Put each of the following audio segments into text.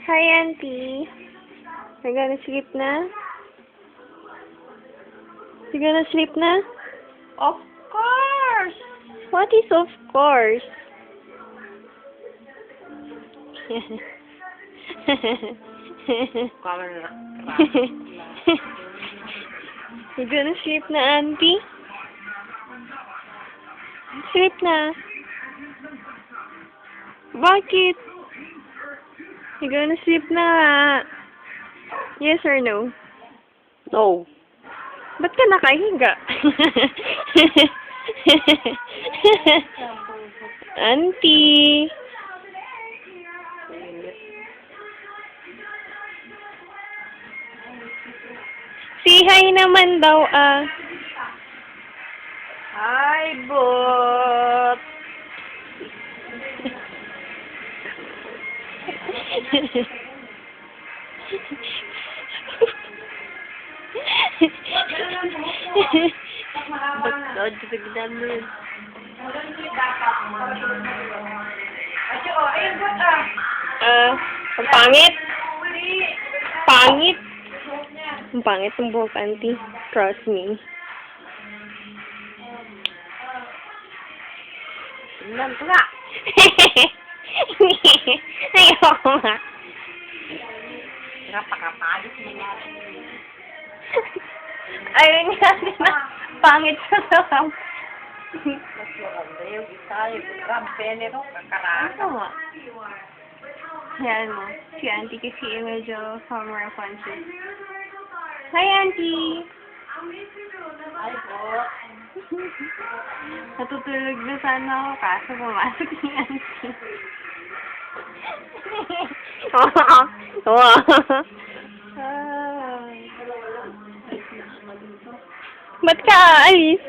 Hi, Auntie. You're gonna sleep na? You're gonna sleep na? Of course! What is of course? You're gonna sleep na, Auntie? Sleep na. Bakit? You're gonna sleep na. Yes or no? No. Ba't ka nakahiga? Auntie. Say hi naman daw, ah. Hi, bot! Ba't dagdag mo yun? Ang pangit. Pangit. Ang pangit ng buhok, Auntie. Trust me. Tingnan ko nga! Ayoko nga. Napakapalit mo nga. Ayun nga, pangit sa sarap. Mas maganda yung isa, yung rampenero, kakaraan. Ano nga? Yan mo. Si Auntie kasi medyo camera conscious. Hi, Auntie! Hi, bot! Natutulog na sana ako kaso pumasok si Auntie. Ba't ka aalis?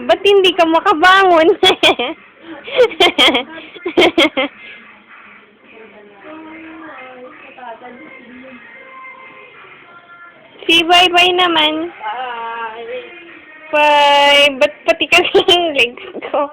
Ba't hindi ka makabangon? Si bye-bye naman. Bye! Bye! Ba't pati kasi yung legs ko?